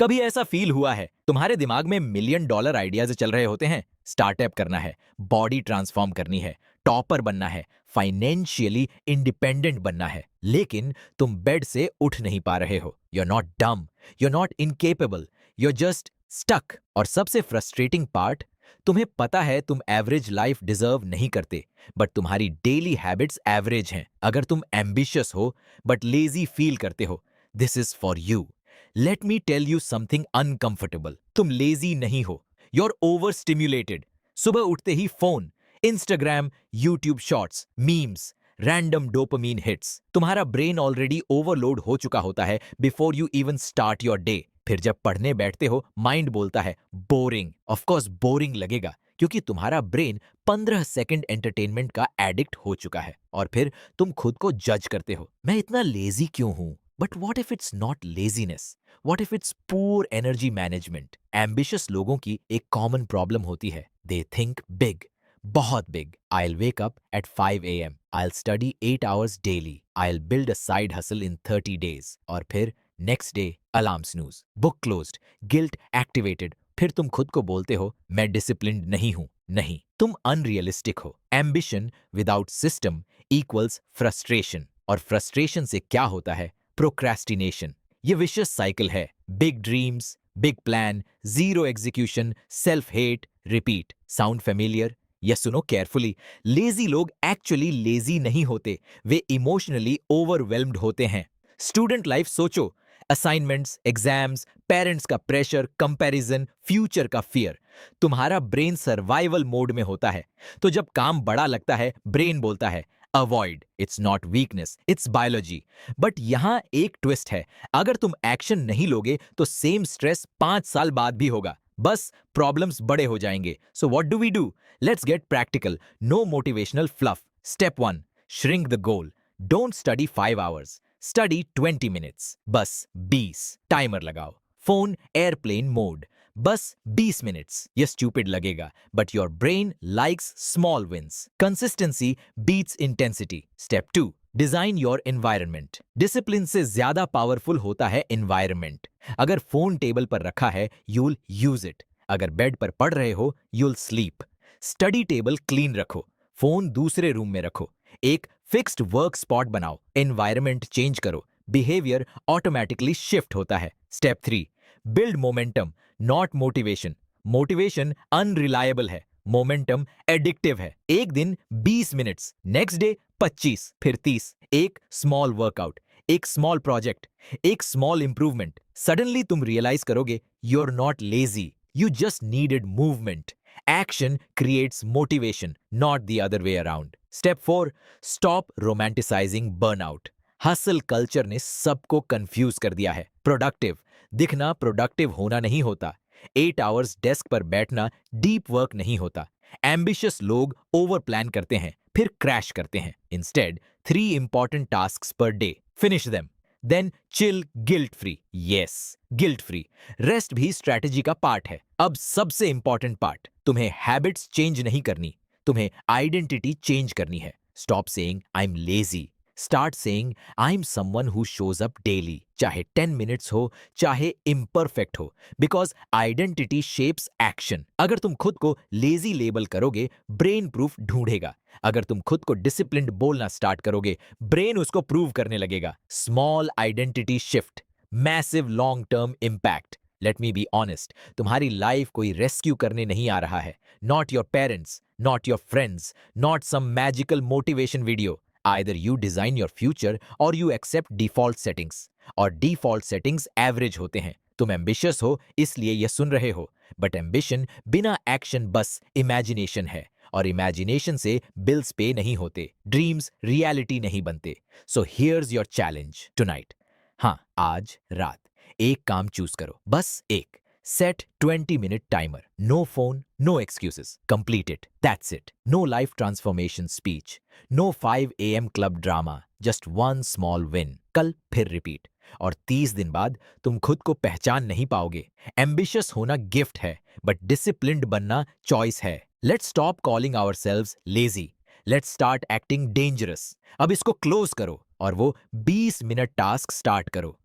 कभी ऐसा फील हुआ है तुम्हारे दिमाग में मिलियन डॉलर आइडियाज चल रहे होते हैं? स्टार्टअप करना है, बॉडी ट्रांसफॉर्म करनी है, टॉपर बनना है, फाइनेंशियली इंडिपेंडेंट बनना है, लेकिन तुम बेड से उठ नहीं पा रहे हो। You are not dumb, you are not incapable, you are just stuck. और सबसे फ्रस्ट्रेटिंग पार्ट, तुम्हें पता है तुम एवरेज लाइफ डिजर्व नहीं करते, बट तुम्हारी डेली हैबिट्स एवरेज हैं। अगर तुम एम्बिशियस हो बट लेजी फील करते हो, this is for you. Let me tell you something uncomfortable. तुम लेजी नहीं हो, यू आर ओवर स्टिम्युलेटेड। सुबह उठते ही phone, Instagram, YouTube shorts, memes, random dopamine hits. तुम्हारा ब्रेन ऑलरेडी ओवरलोड हो चुका होता है before you even start your day. फिर जब पढ़ने बैठते हो, माइंड बोलता है बोरिंग। ऑफ कोर्स बोरिंग लगेगा, क्योंकि तुम्हारा ब्रेन 15 सेकंड एंटरटेनमेंट का एडिक्ट हो चुका है। और फिर तुम खुद को जज करते हो, मैं इतना लेजी क्यों हूं? But what if it's not laziness? What if it's poor energy management? Ambitious लोगों की एक कॉमन प्रॉब्लम होती है, दे थिंक बिग, बहुत big. I'll wake up at 5 a.m. I'll study 8 hours daily. I'll build a side hustle in 30 days. और फिर next day alarm snooze, book closed, guilt activated. फिर तुम खुद को बोलते हो मैं डिसिप्लिन्ड नहीं हूं। नहीं, तुम अनरियलिस्टिक हो। Ambition without system equals frustration, और फ्रस्ट्रेशन से क्या होता है? प्रोक्रेस्टिनेशन। ये विशियस साइकिल है। Big dreams, big plan, zero execution, self hate, repeat. Sound familiar? ये सुनो केयरफुली। लेजी लोग एक्चुअली लेजी नहीं होते, वे इमोशनली ओवरवेल्म्ड होते हैं। स्टूडेंट लाइफ सोचो, असाइनमेंट्स, एग्जाम्स, पेरेंट्स का प्रेशर, कंपैरिजन, फ्यूचर का फियर। तुम्हारा ब्रेन सर्वाइवल मोड में होता है, तो जब काम बड़ा लगता है, ब्रेन बोलता है avoid. It's not weakness, it's biology. But यहां एक ट्विस्ट है, अगर तुम एक्शन नहीं लोगे तो सेम स्ट्रेस 5 साल बाद भी होगा, बस प्रॉब्लम्स बड़े हो जाएंगे। So what do we do? Let's get practical, no motivational fluff. Step 1, shrink the goal. Don't study 5 hours, study 20 minutes. बस 20। टाइमर लगाओ, फोन एयरप्लेन मोड, बस 20 मिनट्स। ये स्टूपिड लगेगा, but your brain likes small wins. Consistency beats intensity. Step 2, design your environment. Discipline से ज्यादा powerful होता है environment. अगर फोन टेबल पर रखा है, यूल यूज इट। अगर बेड पर पढ़ रहे हो, you'll sleep. Study table clean रखो, फोन दूसरे रूम में रखो। एक फिक्स्ड वर्क स्पॉट बनाओ, एनवायरनमेंट चेंज करो, बिहेवियर ऑटोमेटिकली शिफ्ट होता है। Step 3, build momentum, not motivation. Motivation unreliable है, मोमेंटम एडिक्टिव है। एक दिन 20 मिनट्स, नेक्स्ट डे 25, फिर 30। एक स्मॉल वर्कआउट, एक स्मॉल प्रोजेक्ट, एक स्मॉल इंप्रूवमेंट। सडनली तुम रियलाइज करोगे you are not lazy, you just needed movement. Action creates motivation, not the other way around. Step 4, stop romanticizing burnout. Hustle culture ने सबको confuse कर दिया है। Productive दिखना प्रोडक्टिव होना नहीं होता। 8 आवर्स डेस्क पर बैठना डीप वर्क नहीं होता। एम्बिशियस लोग ओवर प्लान करते हैं, फिर क्रैश करते हैं। Instead 3 important task per day, finish them, then chill guilt free. Yes, guilt free. Rest भी स्ट्रैटेजी का पार्ट है। अब सबसे इंपॉर्टेंट पार्ट, तुम्हें हैबिट्स चेंज नहीं करनी, तुम्हें आइडेंटिटी चेंज करनी है। Stop saying I am lazy, start saying I am someone who shows up daily. चाहे 10 मिनट्स हो, चाहे इम्परफेक्ट हो, बिकॉज आइडेंटिटी शेप्स एक्शन। अगर तुम खुद को लेजी लेबल करोगे, ब्रेन प्रूफ ढूंढेगा। अगर तुम खुद को डिसिप्लिन्ड बोलना स्टार्ट करोगे, ब्रेन उसको प्रूव करने लगेगा। Small identity shift, massive long term impact. Let me be honest, तुम्हारी लाइफ कोई रेस्क्यू करने नहीं आ रहा है। Not your parents, not your friends, not some magical motivation video. Either you design your future or you accept default settings, और default settings average होते हैं। तुम एम्बिशियस हो इसलिए यह सुन रहे हो, बट एम्बिशन बिना एक्शन बस इमेजिनेशन है, और इमेजिनेशन से बिल्स पे नहीं होते, ड्रीम्स रियलिटी नहीं बनते। So here's your challenge tonight. हाँ, आज रात एक काम चूज करो, बस एक। Set 20 minute timer, no phone, no excuses, complete it, that's it. No life transformation speech, no 5 AM club drama, just one small win. कल फिर रिपीट, और 30 दिन बाद तुम खुद को पहचान नहीं पाओगे। एम्बिशियस होना गिफ्ट है, बट डिसिप्लिन्ड बनना चॉइस है। Let's stop calling ourselves lazy, let's start acting dangerous. अब इसको क्लोज करो और वो 20 मिनट टास्क स्टार्ट करो।